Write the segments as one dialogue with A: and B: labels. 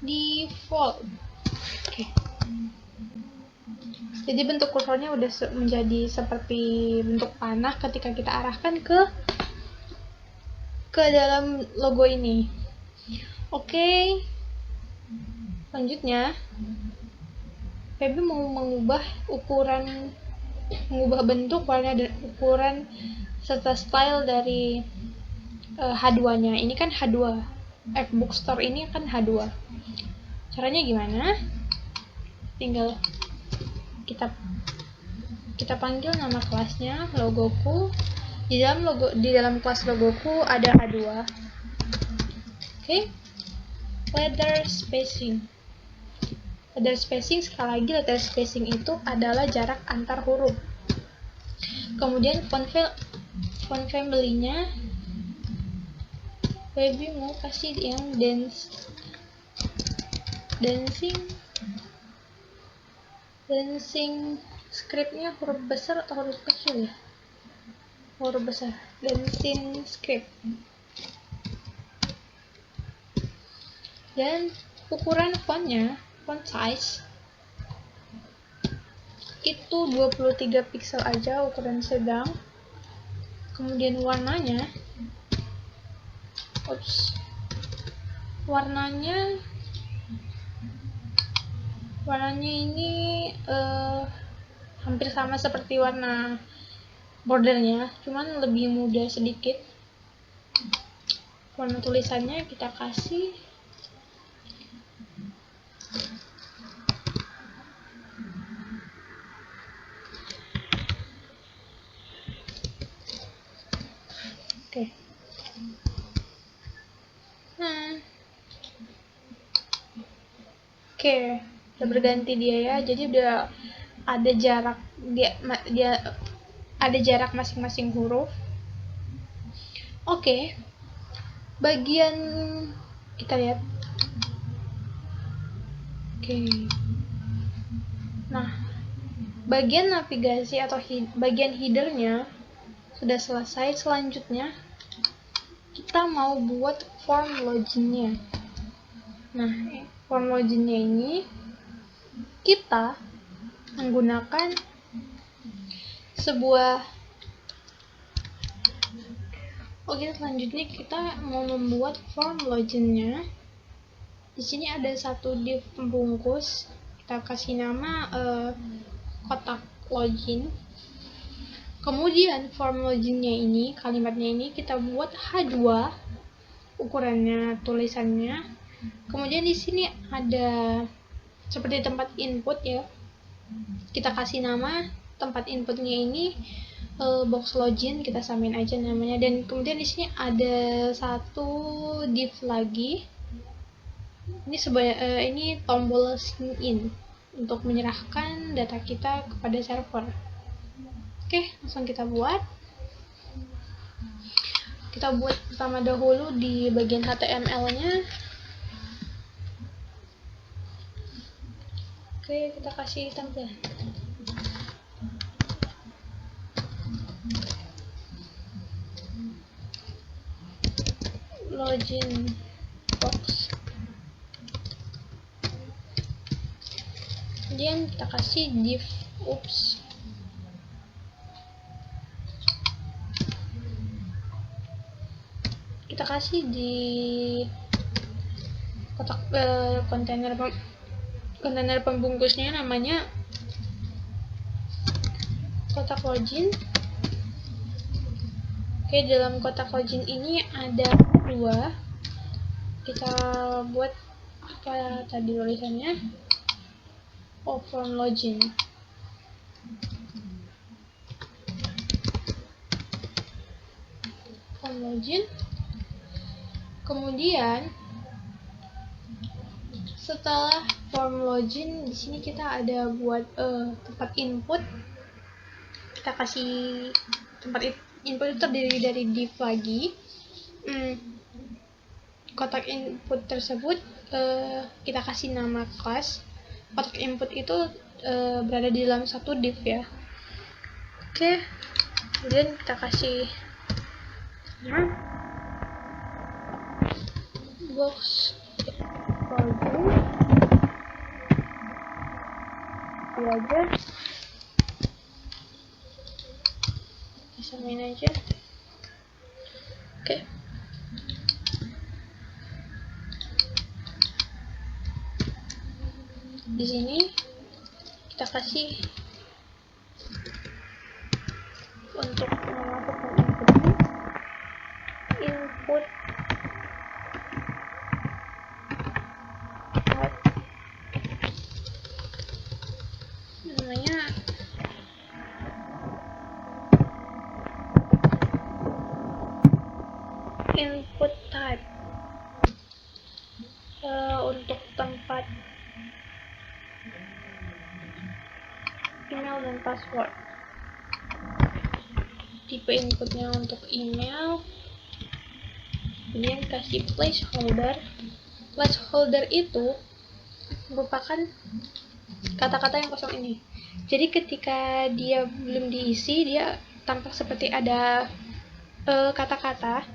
A: default. Oke. Jadi bentuk kursornya udah menjadi seperti bentuk panah ketika kita arahkan ke dalam logo ini. Oke. Selanjutnya, Feby mau mengubah bentuk, warna, dan ukuran serta style dari H2-nya. Ini kan H2. Bookstore ini kan H2. Caranya gimana? Tinggal kita panggil nama kelasnya, logoku. Di dalam kelas logoku ada H2. Oke. Letter spacing. Letter spacing, sekali lagi letter spacing itu adalah jarak antar huruf. Kemudian font family-nya Feby mau kasih yang dancing script-nya huruf besar atau huruf kecil ya? Huruf besar. Dancing script. Dan ukuran fontnya, font size itu 23 pixel aja, ukuran sedang. Kemudian warnanya ini hampir sama seperti warna bordernya, cuman lebih muda sedikit. Warna tulisannya kita kasih Oke, udah berganti dia ya. Jadi udah ada jarak dia ada jarak masing-masing huruf. Oke. Bagian kita lihat. Oke. Nah, bagian navigasi atau bagian header-nya sudah selesai. Selanjutnya kita mau buat form login-nya. Nah, form login-nya ini kita menggunakan selanjutnya kita mau membuat form login-nya. Di sini ada satu div pembungkus. Kita kasih nama kotak login. Kemudian form login-nya ini, kalimatnya ini kita buat H2 ukurannya, tulisannya. Kemudian di sini ada seperti tempat input ya. Kita kasih nama tempat inputnya ini box login, kita samain aja namanya. Dan kemudian di sini ada satu div lagi. Ini tombol sign in untuk menyerahkan data kita kepada server. Oke, langsung kita buat. Kita buat pertama dahulu di bagian HTML-nya. Oke, kita kasih tampilan. Login box. Kemudian kita kasih div kita kasih di kotak kontainer pembungkusnya namanya kotak login. Oke, dalam kotak login ini ada dua. Kita buat apa tadi tulisannya? Form login. Form login. Kemudian setelah form login, di sini kita ada buat tempat input. Kita kasih tempat input itu terdiri dari div lagi. Kotak input tersebut kita kasih nama kelas. Kotak input itu berada di dalam satu div ya. Oke, kemudian kita kasih box login. aja, samain aja. Oke. Di sini kita kasih untuk memasukkan input namanya input type. Untuk tempat email dan password, tipe inputnya untuk email, kemudian kasih placeholder. Placeholder itu merupakan kata-kata yang kosong ini. Jadi ketika dia belum diisi, dia tampak seperti ada kata-kata,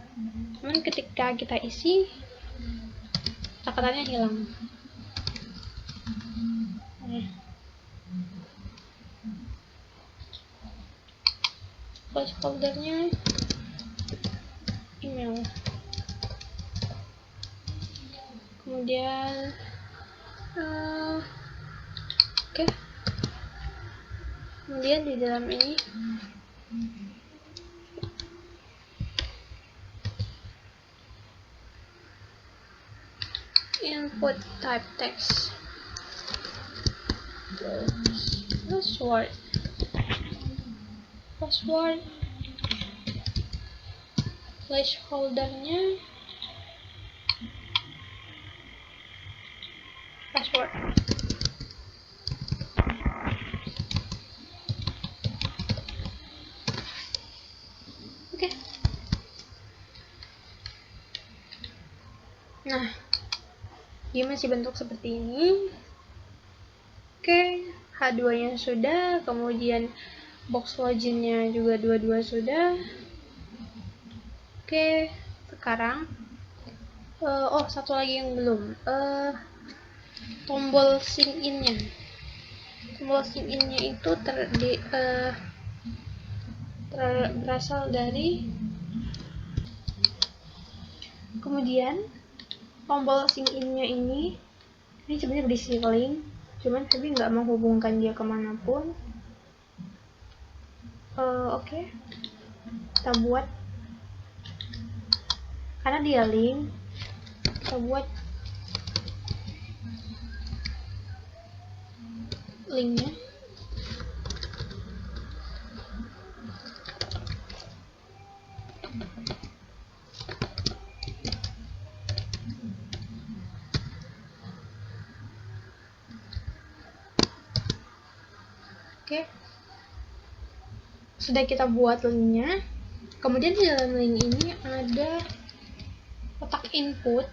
A: namun ketika kita isi, kata-katanya hilang. Placeholdernya email, kemudian oke. Kemudian di dalam ini input type text, password, placeholdernya password. Oke. Nah, dia masih bentuk seperti ini. Oke, H2-nya sudah, kemudian box loginnya juga dua-dua sudah. Oke, sekarang satu lagi yang belum, tombol sign in-nya. Tombol sign in-nya itu berasal dari, kemudian tombol sign in-nya ini sebenarnya berisi link, cuman Feby nggak menghubungkan dia kemanapun. Oke. Kita buat, karena dia link, kita buat linknya. Oke. Sudah kita buat linknya. Kemudian di dalam link ini ada kotak input.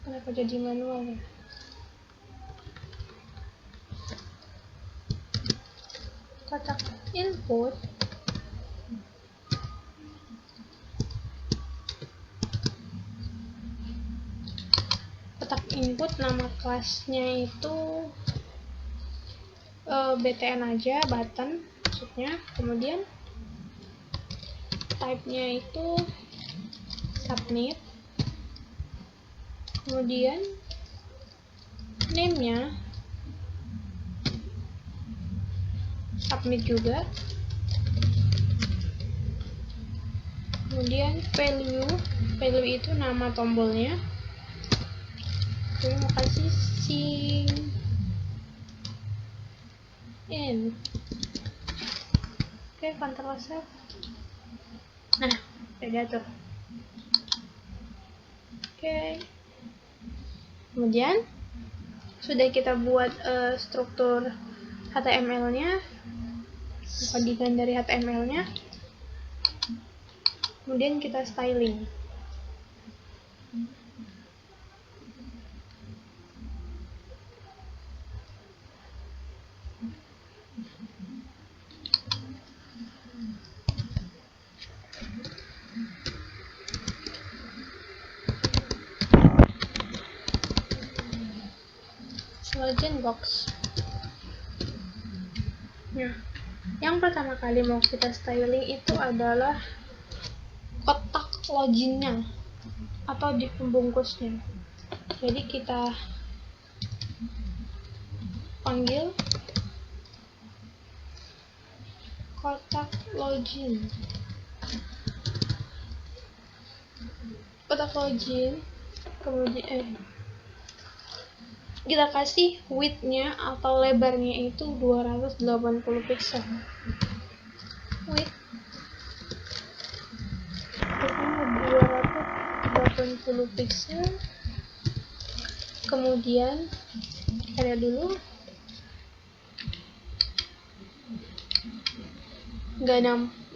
A: Kenapa jadi manual ya? Kotak input nama kelasnya itu btn aja, button maksudnya. Kemudian type-nya itu submit, kemudian name-nya submit juga, kemudian value itu nama tombolnya. Terima kasih sign in. Oke, Ctrl save. Nah, udah tuh. Oke. Kemudian sudah kita buat struktur HTML-nya, kodikan dari HTML-nya. Kemudian kita styling. login box. Nah, yang pertama kali mau kita styling itu adalah kotak loginnya atau di pembungkusnya. Jadi kita panggil kotak login. Kotak login, kemudian kita kasih width-nya atau lebarnya itu 280 pixel. Width 280 pixel. Kemudian kita lihat dulu,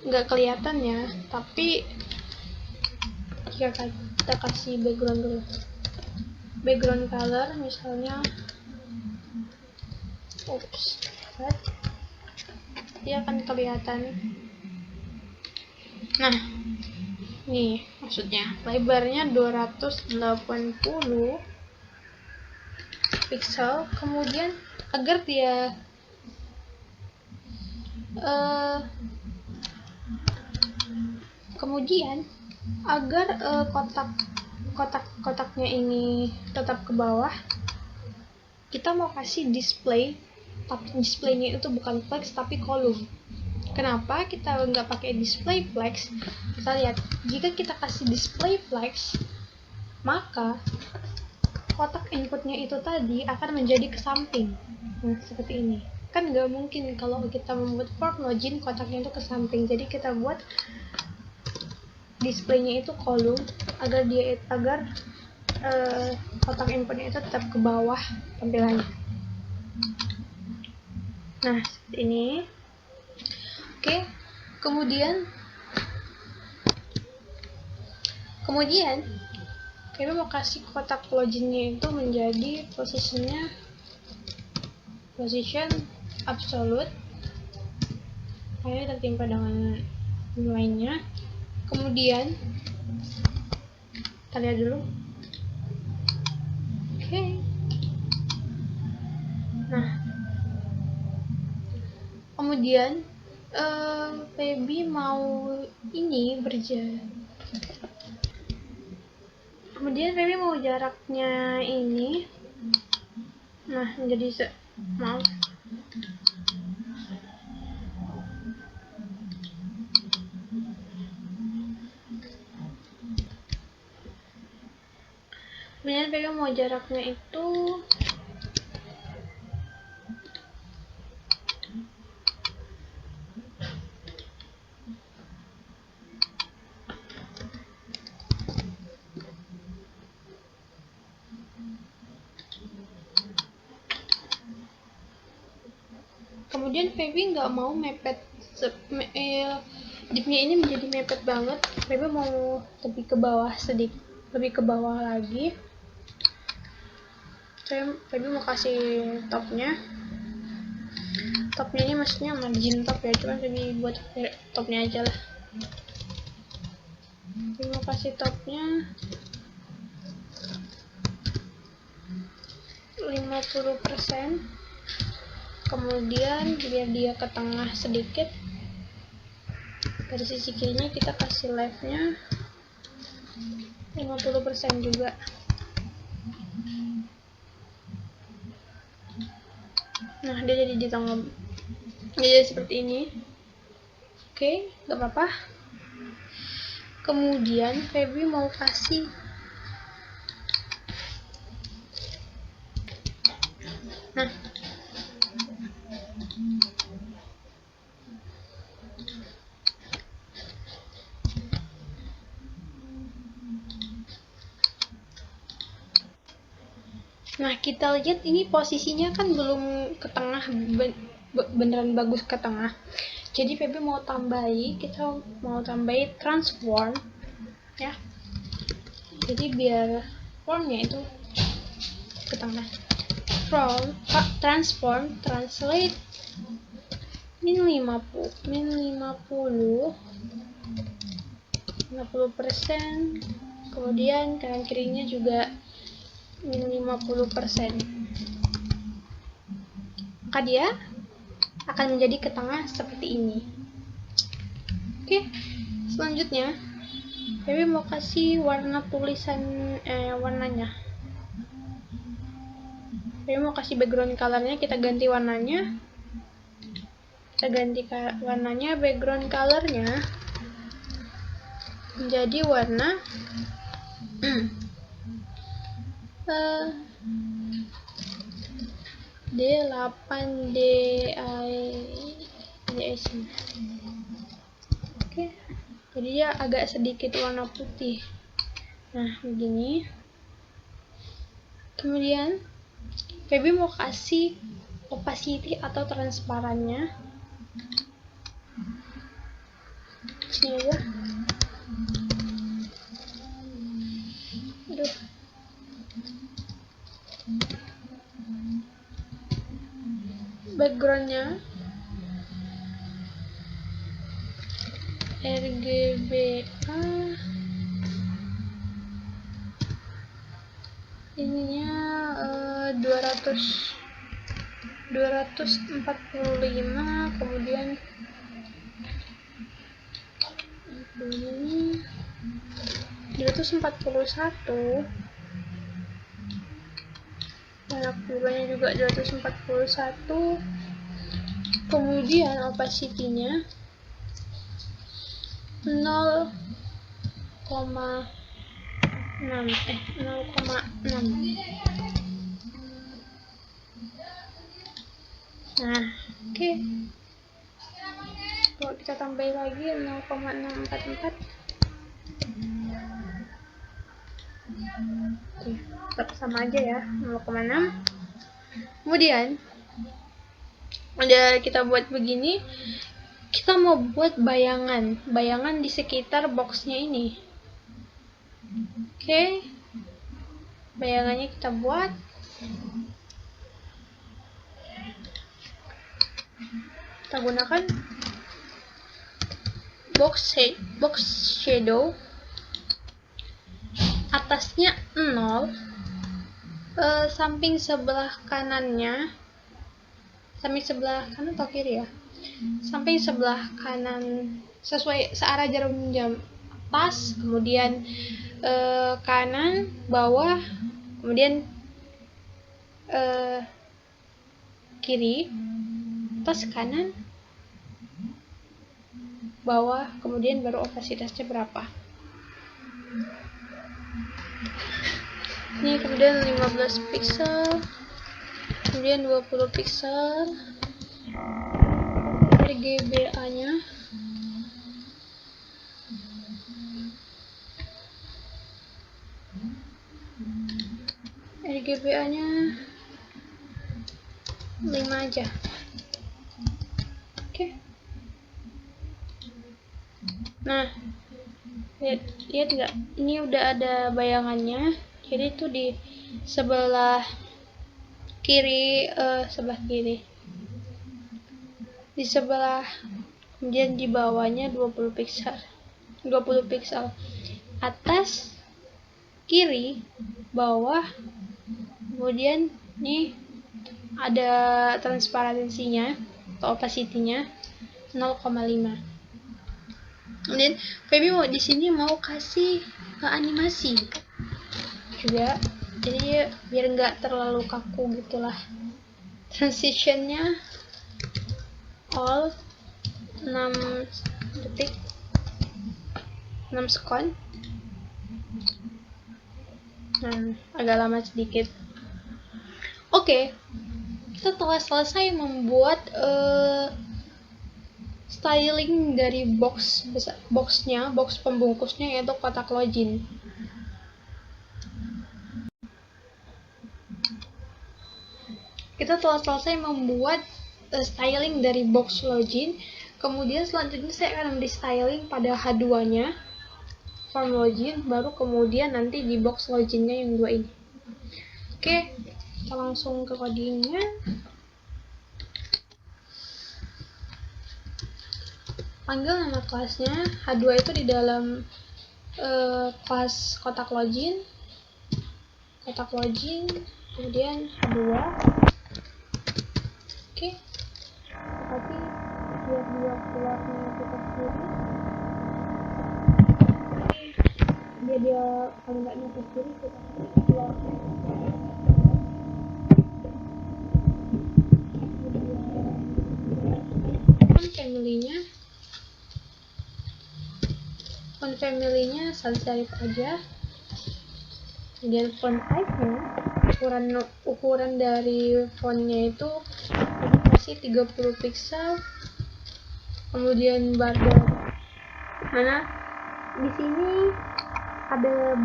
A: nggak kelihatan ya, tapi jika kita kasih background color misalnya dia akan kelihatan. Nah, nih maksudnya lebarnya 280 pixel. Kemudian agar dia kotaknya ini tetap ke bawah, kita mau kasih display, tapi displaynya itu bukan flex tapi kolom. Kenapa kita nggak pakai display flex? Kita lihat, jika kita kasih display flex, maka kotak inputnya itu tadi akan menjadi ke samping. Nah, seperti ini. Kan nggak mungkin kalau kita membuat form login kotaknya itu ke samping. Jadi kita buat displaynya itu kolom agar kotak inputnya itu tetap ke bawah tampilannya. Nah, seperti ini. Oke, kemudian kita mau kasih kotak loginnya itu menjadi position absolute, kayak tertimpa dengan nilainya. Kemudian kita lihat dulu. Oke. Nah, kemudian Feby mau ini kemudian Feby mau jaraknya ini, nah menjadi maaf, kemudian Feby mau jaraknya itu kemudian Feby nggak mau mepet, diepnya ini menjadi mepet banget. Feby mau lebih ke bawah sedikit, lebih ke bawah lagi. Feby mau kasih topnya ini maksudnya margin top ya, cuman Feby buat topnya aja lah. Feby mau kasih topnya 50%. Kemudian biar dia ke tengah sedikit, dari sisi kirinya kita kasih left-nya 50% juga. Nah, dia jadi di tengah, dia jadi seperti ini. Oke, gak apa-apa. Kemudian Feby mau kasih Nah, kita lihat ini posisinya kan belum ke tengah, beneran bagus ke tengah. Jadi Feby mau tambahi, transform ya. Jadi biar formnya itu ke tengah. Transform translate min 50%, kemudian kanan kirinya juga min 50%. maka dia akan menjadi ke tengah seperti ini. Oke, selanjutnya Feby mau kasih warna tulisan warnanya. Feby mau kasih background colornya, kita ganti warnanya. Background colornya menjadi warna D8DIS. Oke, jadi dia agak sedikit warna putih. Nah, begini. Kemudian Feby mau kasih opacity atau transparannya. Sini aja. Aduh. Backgroundnya RGBA, ininya 245, kemudian ini 241, anak birunya juga 241, kemudian opacity-nya 0,6. Nah, oke. Kalau kita tambahin lagi 0,644. Oke, tetap sama aja ya, 0,6. Kemudian udah kita buat begini, kita mau buat bayangan di sekitar boxnya ini. Oke, bayangannya kita buat. Kita gunakan box shadow, atasnya 0, samping sebelah kanan atau kiri ya, samping sebelah kanan sesuai searah jarum jam atas, kemudian kanan, bawah, kemudian kiri, atas, kanan, bawah, kemudian baru opasitasnya berapa. Ini kemudian 15 pixel, kemudian 20 pixel. RGBA-nya RGBA-nya 5 aja. Oke. Nah, lihat nggak? Ini udah ada bayangannya. Jadi itu di sebelah kiri, di sebelah, kemudian di bawahnya 20 pixel, atas, kiri, bawah, kemudian nih ada transparansinya atau opacity-nya 0,5. Kemudian Feby mau di sini mau kasih animasi juga, jadi biar nggak terlalu kaku gitulah. Transitionnya all 6 detik, 6 sekon. Nah, agak lama sedikit. Oke, kita telah selesai membuat styling dari box pembungkusnya, yaitu kotak login. Kita telah selesai membuat styling dari box login. Kemudian selanjutnya saya akan restyling pada H2-nya, form login, baru kemudian nanti di box loginnya yang 2 ini. Oke, kita langsung ke codingnya. Panggil nama kelasnya, H2 itu di dalam kelas kotak login, kemudian H2. Oke, tapi biar dia keluarnya kita kiri, biar dia kalau nggak nyatu kiri kita keluar. Font family-nya sans serif aja. Kemudian font size-nya, ukuran dari fontnya itu masih 30 pixel. Kemudian border, mana di sini ada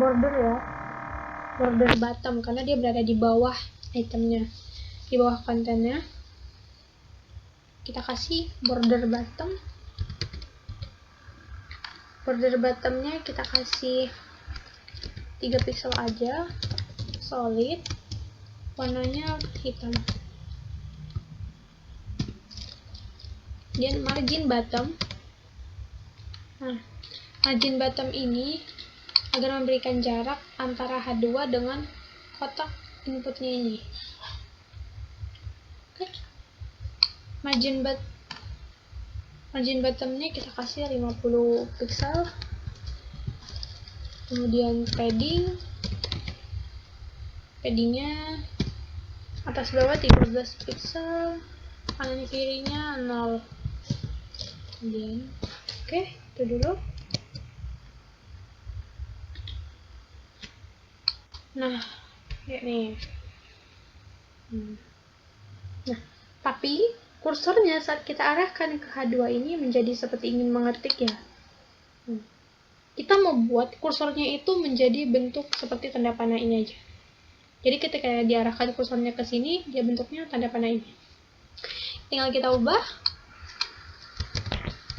A: border ya, border bottom, karena dia berada di bawah itemnya, di bawah kontennya. Kita kasih border bottom. Border bottomnya kita kasih 3 pixel aja, solid, warnanya hitam. Dan margin bottom, nah margin bottom ini agar memberikan jarak antara H2 dengan kotak inputnya ini. Oke. Margin bottomnya kita kasih 50 pixel. Kemudian paddingnya atas bawah 13 pixel, kanan kirinya 0. Kemudian oke, itu dulu. Nah, ya nih. Nah, tapi kursornya saat kita arahkan ke H2 ini menjadi seperti ingin mengetik ya. Kita mau buat kursornya itu menjadi bentuk seperti tanda panah ini aja. Jadi ketika diarahkan kursornya ke sini, dia bentuknya tanda panah ini. Tinggal kita ubah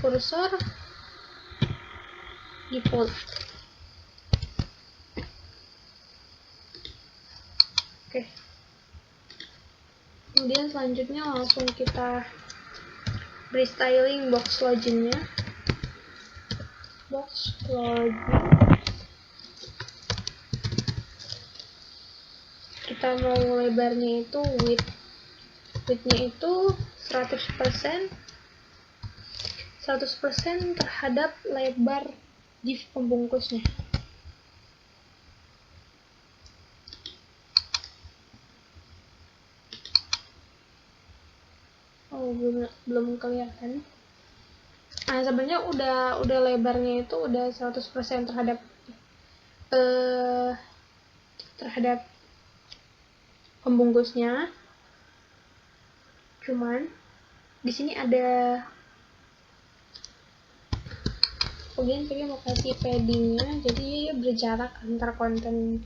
A: kursor default. Oke. Kemudian selanjutnya langsung kita beri styling box loginnya. Box login. Kita mau lebarnya itu widthnya itu 100% terhadap lebar div pembungkusnya. Oh, belum kelihatan. Nah, sebenarnya udah lebarnya itu udah 100% terhadap pembungkusnya. Cuman di sini ada kemudian saya mau kasih paddingnya, jadi berjarak antar konten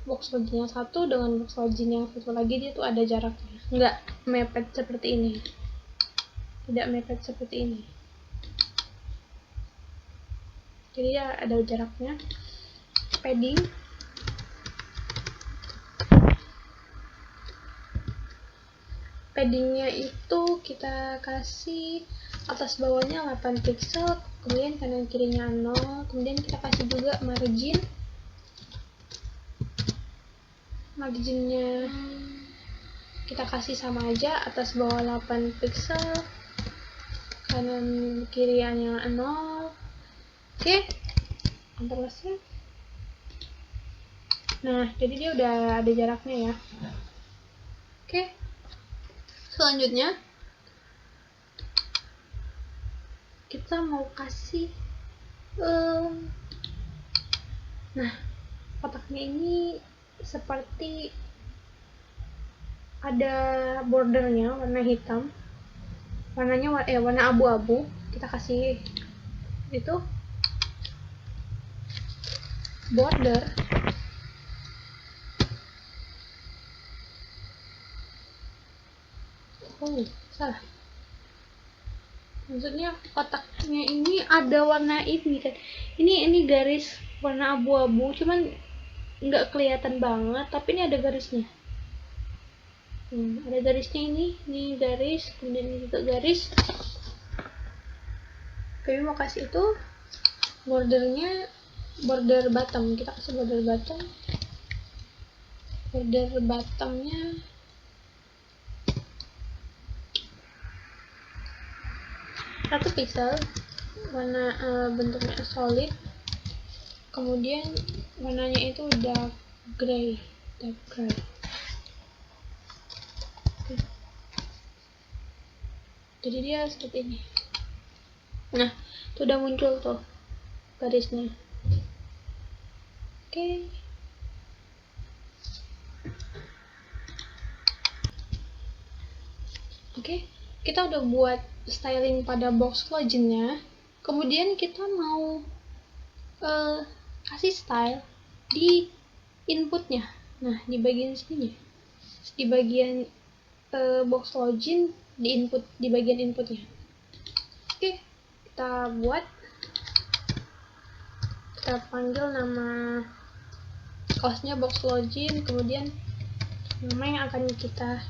A: box login yang satu dengan box login yang satu lagi, dia tuh ada jaraknya, nggak mepet seperti ini, tidak mepet seperti ini, jadi ya ada jaraknya. Paddingnya itu kita kasih atas bawahnya 8 pixel, kemudian kanan kirinya 0, kemudian kita kasih juga marginnya kita kasih sama aja, atas bawah 8 pixel, kanan kirinya 0. Oke, enter save. Nah, jadi dia udah ada jaraknya ya. Oke, selanjutnya kita mau kasih nah, kotaknya ini seperti ada bordernya warna hitam, warnanya warna abu-abu. Kita kasih itu border. Oh, salah. Maksudnya kotaknya ini ada warna ini kan. Ini garis warna abu-abu, cuman nggak kelihatan banget, tapi ini ada garisnya. Ada garisnya ini garis, kemudian ini juga garis. Kami mau kasih itu bordernya border bottom. Kita kasih border bottom. Border bottomnya 1 pixel, warna bentuknya solid, kemudian warnanya itu dark gray. Jadi dia seperti ini. Nah, itu udah muncul tuh garisnya. Oke, kita udah buat styling pada box loginnya. Kemudian kita mau kasih style di inputnya. Nah, di bagian sini, di bagian box login, di bagian inputnya. Oke, kita buat, kita panggil nama costnya box login, kemudian nama yang akan kita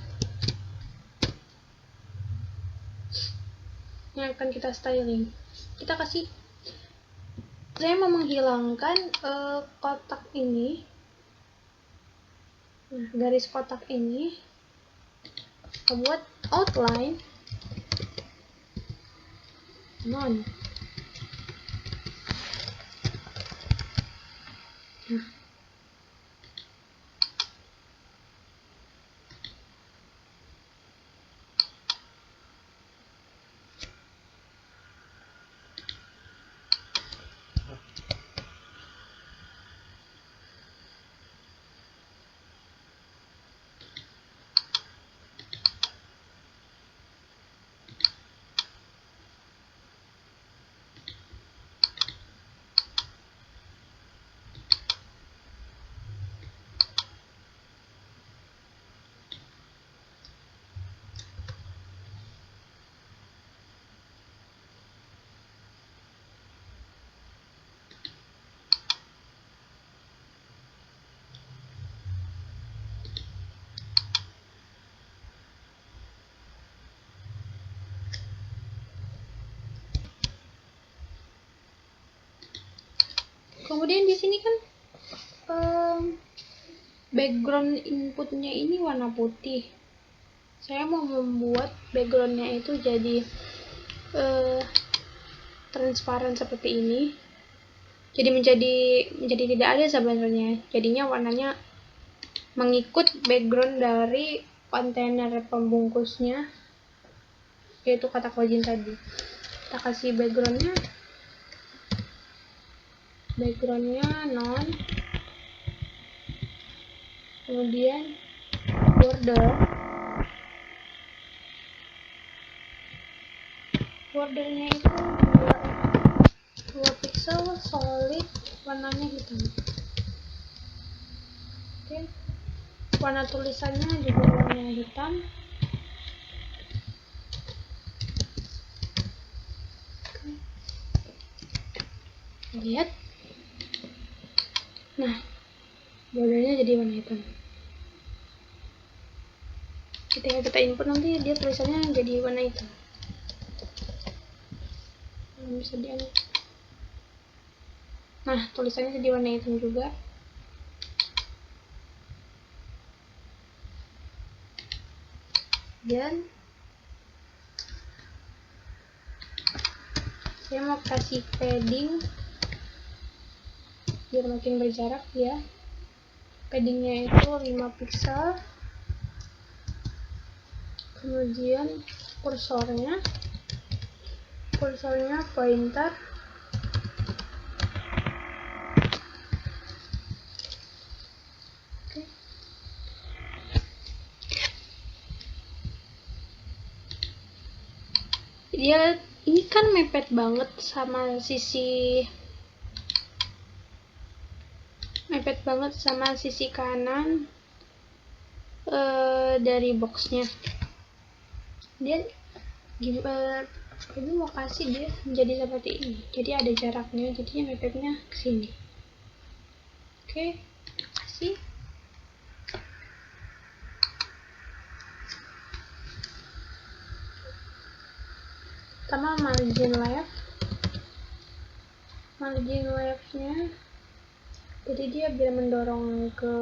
A: styling. Kita kasih, saya mau menghilangkan kotak ini. Nah, garis kotak ini kita buat outline none. Nah, kemudian di sini kan background inputnya ini warna putih. Saya mau membuat backgroundnya itu jadi transparan seperti ini. Jadi menjadi tidak ada sebenarnya. Jadinya warnanya mengikut background dari kontainer pembungkusnya, yaitu kotak login tadi. Kita kasih backgroundnya non, kemudian bordernya itu 2 pixel solid, warnanya hitam. Oke, warna tulisannya juga warna hitam. Lihat, nah bordernya jadi warna hitam. Ketika kita input nanti dia tulisannya jadi warna hitam. Bisa diangkat. Nah, tulisannya jadi warna hitam juga. Dan saya mau kasih padding biar makin berjarak ya. Paddingnya itu 5 pixel. Kemudian kursornya pointer. Oke. Dia ini kan mepet banget sama sisi kanan dari boxnya. Dia ini mau kasih dia menjadi seperti ini, jadi ada jaraknya, jadinya mepetnya ke sini. Oke, kasih. Pertama margin leftnya, jadi dia biar mendorong ke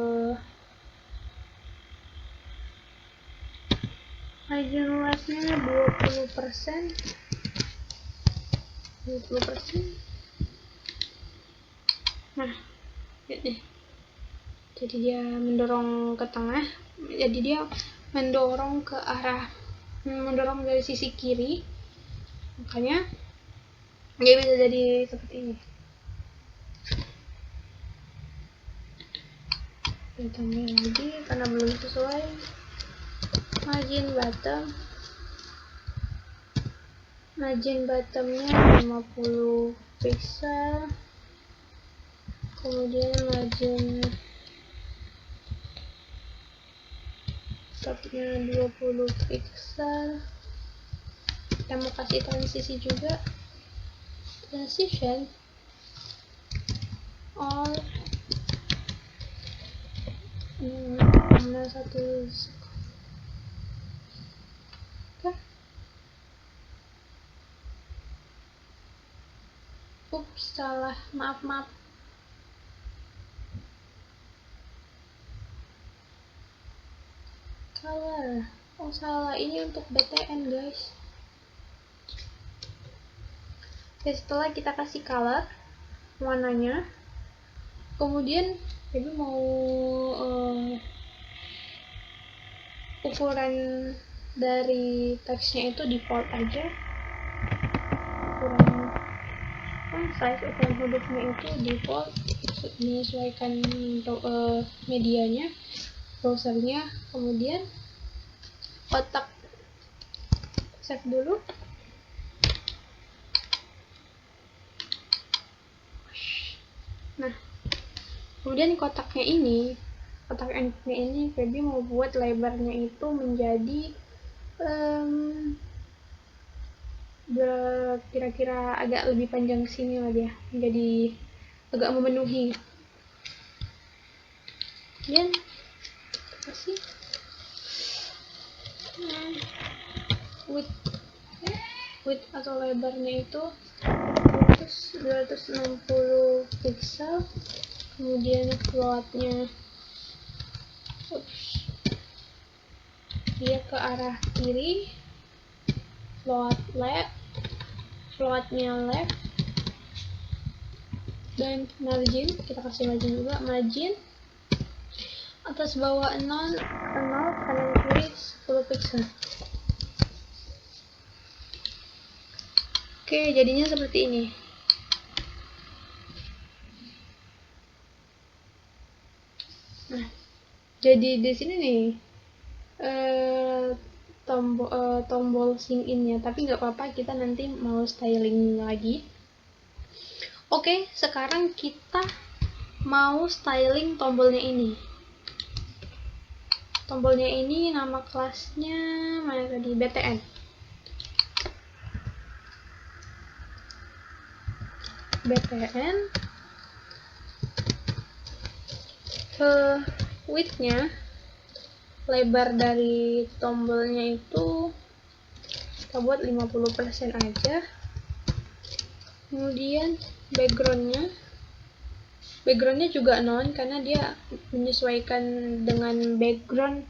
A: margin leftnya 20%. 20%. Nah, lihat nih. Jadi dia mendorong ke tengah, jadi dia mendorong ke arah, mendorong dari sisi kiri, makanya dia bisa jadi seperti ini. Kita tambah lagi karena belum sesuai. Margin bottomnya 50 pixel, kemudian margin topnya 20 pixel. Kita mau kasih transisi juga, transition all satu. Ups, salah, maaf. Color, oh salah, ini untuk BTN guys. Oke, setelah kita kasih color warnanya, kemudian jadi mau ukuran dari teksnya itu default aja. Ukuran hurufnya itu default, menyesuaikan medianya, browsernya. Kemudian kotak save dulu. Nah, kemudian kotaknya ini Feby mau buat lebarnya itu menjadi kira-kira agak lebih panjang sini lah dia, menjadi agak memenuhi. Kemudian kasih width atau lebarnya itu 260 pixel. Kemudian floatnya dia ke arah kiri, floatnya left, dan margin kita kasih margin juga, margin atas bawah 0, kanan kiri 10 pixel. Oke, jadinya seperti ini. Nah, jadi di sini nih tombol sync in-nya, tapi nggak apa-apa, kita nanti mau styling lagi. Oke, sekarang kita mau styling tombolnya ini. Tombolnya ini nama kelasnya mana tadi? BTN. Width-nya, lebar dari tombolnya itu kita buat 50% aja. Kemudian backgroundnya juga non, karena dia menyesuaikan dengan background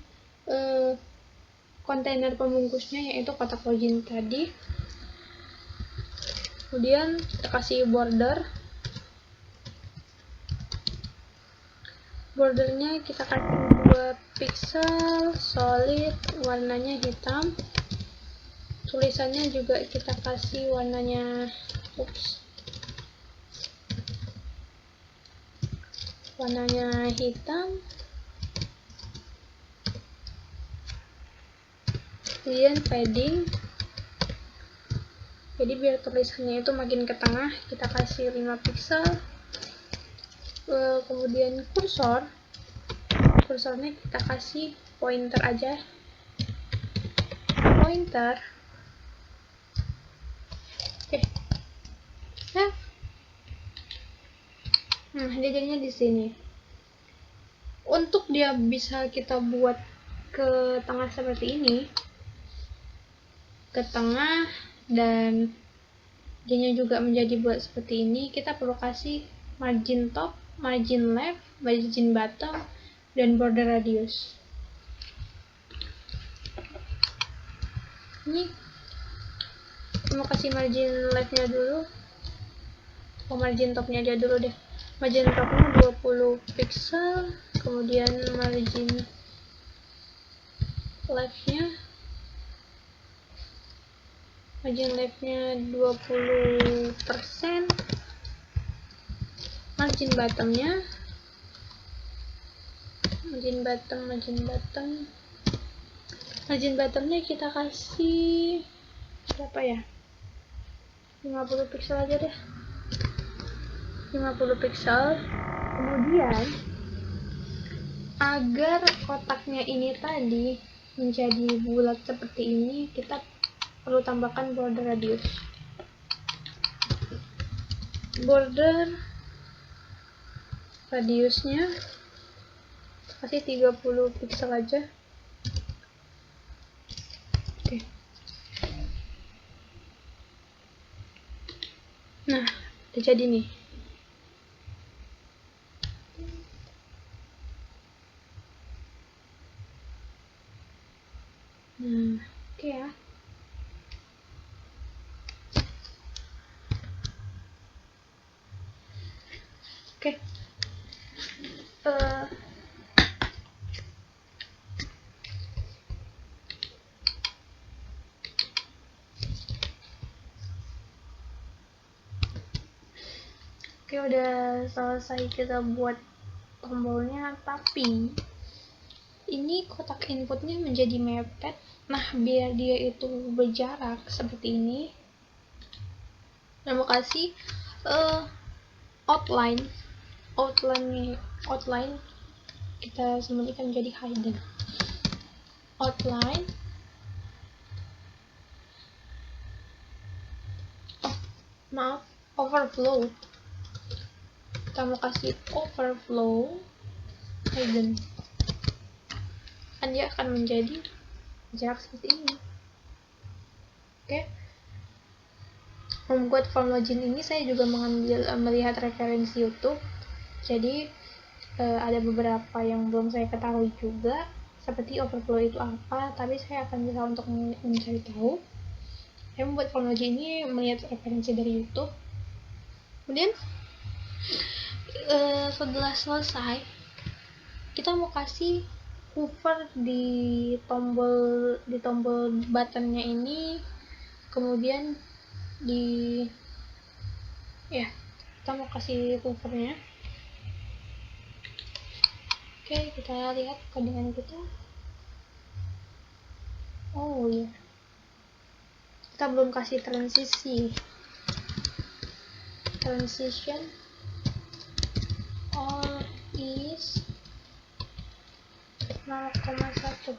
A: kontainer pembungkusnya, yaitu kotak login tadi. Kemudian kita kasih bordernya kita kasih 2 pixel solid, warnanya hitam. Tulisannya juga kita kasih warnanya hitam. Kemudian padding, jadi biar tulisannya itu makin ke tengah, kita kasih 5 pixel. Kemudian kursornya kita kasih pointer aja, oke. Nah, dia jadinya di sini. Untuk dia bisa kita buat ke tengah seperti ini, ke tengah, dan dia juga menjadi buat seperti ini, kita perlu kasih margin top, margin left, margin bottom, dan border radius. Ini mau kasih margin left-nya dulu, margin topnya aja dulu deh. Margin topnya 20 pixel, kemudian margin leftnya 20%, margin bottomnya kita kasih berapa ya, 50 pixel aja deh, 50 pixel. Kemudian agar kotaknya ini tadi menjadi bulat seperti ini, kita perlu tambahkan border radius. Border radiusnya kasih 30 pixel aja. Oke. Nah, udah jadi nih. Nah, oke ya. Oke. Oke, udah selesai kita buat tombolnya, tapi ini kotak inputnya menjadi mepet. Nah, biar dia itu berjarak seperti ini, nah mau kasih outline kita sembunyikan menjadi hidden. Outline, overflow. Kita mau kasih overflow hidden, kan dia akan menjadi jarak seperti ini. Oke. Membuat form login ini saya juga melihat referensi YouTube. Jadi ada beberapa yang belum saya ketahui juga, seperti overflow itu apa, tapi saya akan berusaha untuk mencari tahu. Saya membuat form login ini melihat referensi dari YouTube. Kemudian setelah selesai, kita mau kasih hover di tombol buttonnya ini, kemudian kita mau kasih hovernya. Oke, kita lihat codingan kita. Oh ya, kita belum kasih transition all is 0,1.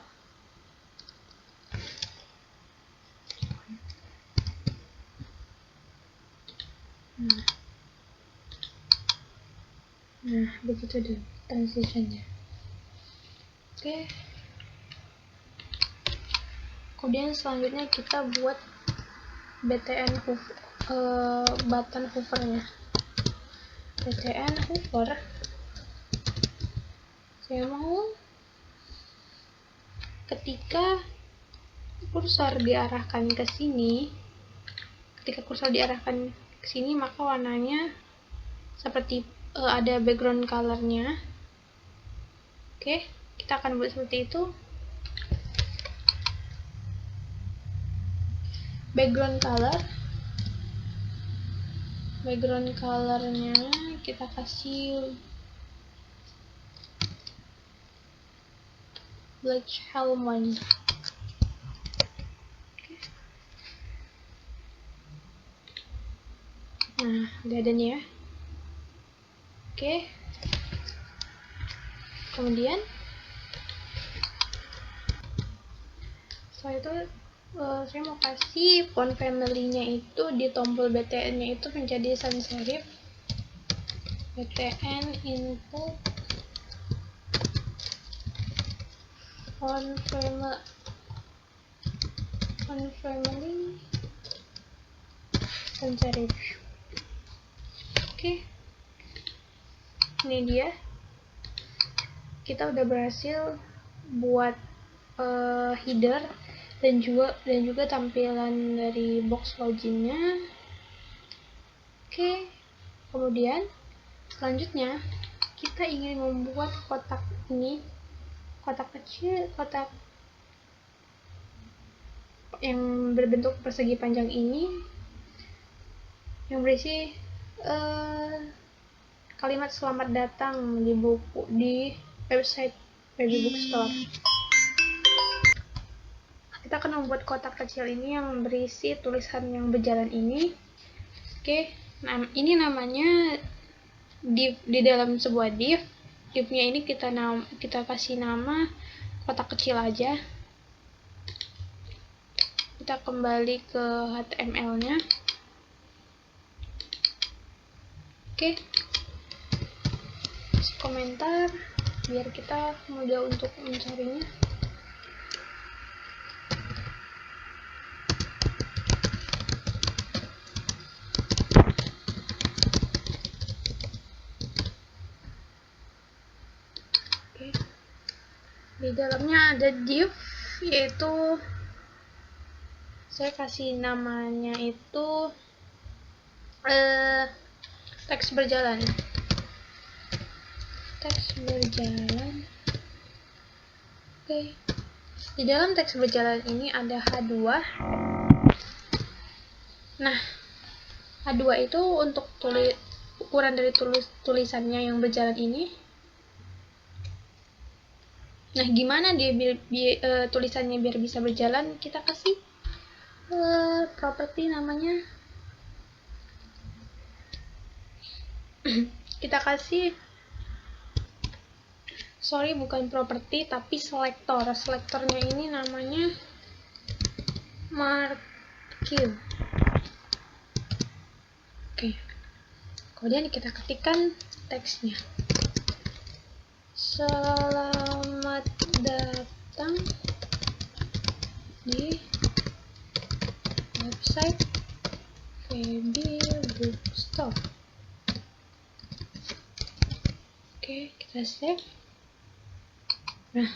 A: Nah, begitu deh transitionnya. Oke. Kemudian selanjutnya kita buat btn button hovernya. btn hover, saya mau ketika kursor diarahkan ke sini, maka warnanya seperti ada background colornya. Oke, kita akan buat seperti itu. Background colornya kita kasih black helmet. Nah, udah ada nih ya. Oke. Kemudian setelah itu saya mau kasih font family-nya itu di tombol btn-nya itu menjadi sans serif. btn input font family sans serif. Oke. Ini dia. Kita udah berhasil buat header dan juga tampilan dari box loginnya. Oke. Kemudian selanjutnya kita ingin membuat kotak ini, kotak kecil, kotak yang berbentuk persegi panjang ini yang berisi kalimat selamat datang di website Baby Bookstore. Kita akan membuat kotak kecil ini yang berisi tulisan yang berjalan ini. Oke, nah ini namanya div di dalam sebuah div. Divnya ini kita kasih nama kotak kecil aja. Kita kembali ke HTML-nya. Oke, komentar biar kita mudah untuk mencarinya. Di dalamnya ada div, yaitu saya kasih namanya itu teks berjalan. Oke. Di dalam teks berjalan ini ada H2. Nah, H2 itu untuk ukuran dari tulisannya yang berjalan ini. Nah, gimana dia tulisannya biar bisa berjalan? Kita kasih properti namanya. Kita kasih, bukan properti tapi selektor. Selektornya ini namanya marquee. Oke. Kemudian kita ketikkan teksnya. Selamat datang di website Baby Bookstore. Oke, kita save. Nah,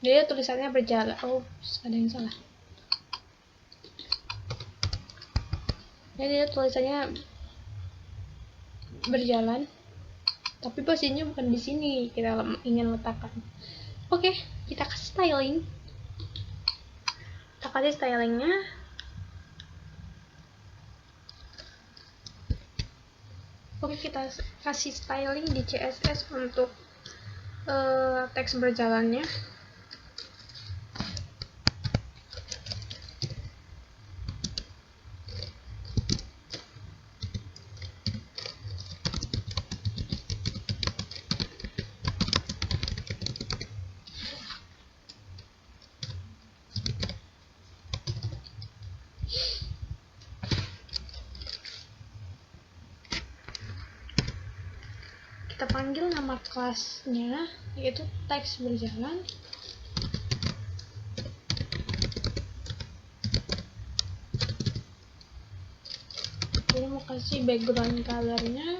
A: dia tulisannya berjalan. Ada yang salah. Jadi tulisannya berjalan, tapi posisinya bukan di sini kita ingin letakkan. Oke, kita kasih styling. Kita kasih stylingnya. Oke, kita kasih styling di CSS untuk teks berjalannya. Kita panggil nama kelasnya, yaitu teks berjalan. Jadi mau kasih background colornya.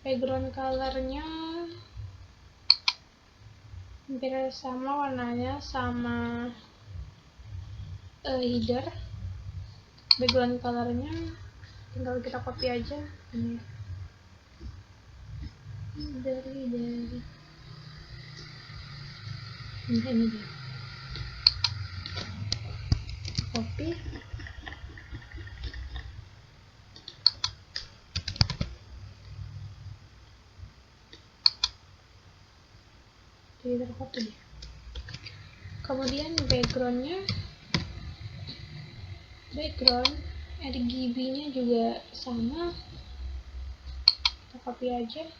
A: Background colornya hampir sama warnanya sama header. Background colornya tinggal kita copy aja ini. Dari nah, ini dia, copy. Jadi tercopy dia. Kemudian background RGB nya juga sama, kita copy aja.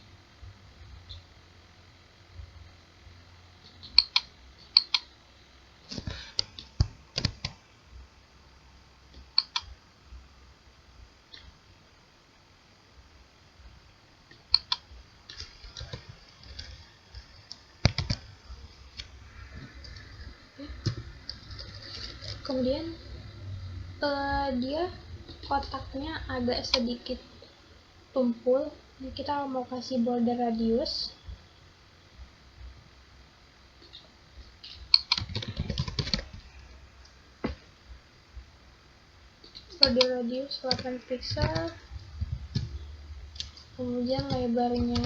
A: Kemudian dia kotaknya agak sedikit tumpul. Kita mau kasih border radius. Border radius 8 pixel. Kemudian lebarnya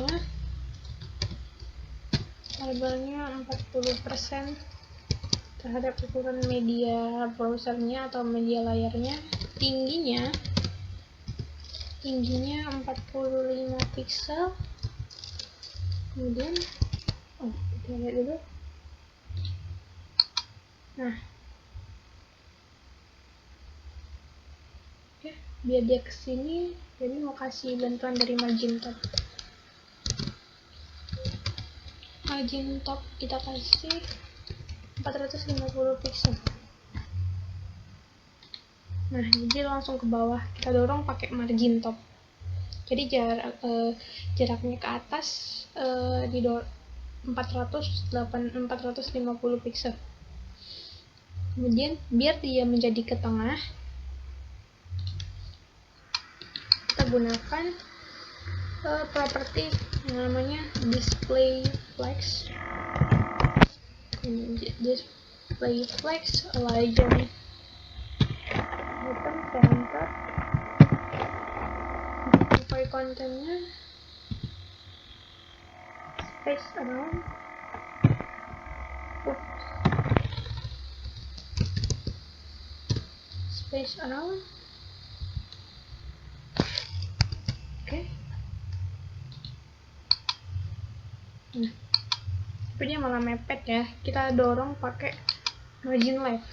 A: 40% terhadap ukuran media browsernya atau media layarnya. Tingginya 45 pixel. Kemudian kita lihat dulu. Nah, oke, biar dia kesini, jadi mau kasih bantuan dari margin top. Margin top kita kasih 450 pixel. Nah, jadi langsung ke bawah kita dorong pakai margin top. Jadi jaraknya ke atas di 450 pixel. Kemudian biar dia menjadi ke tengah, kita gunakan properti yang namanya display flex. Display flex align button center. Identify kontennya, space around, space around. Oke. Nah, tapi dia malah mepet ya. Kita dorong pakai margin left.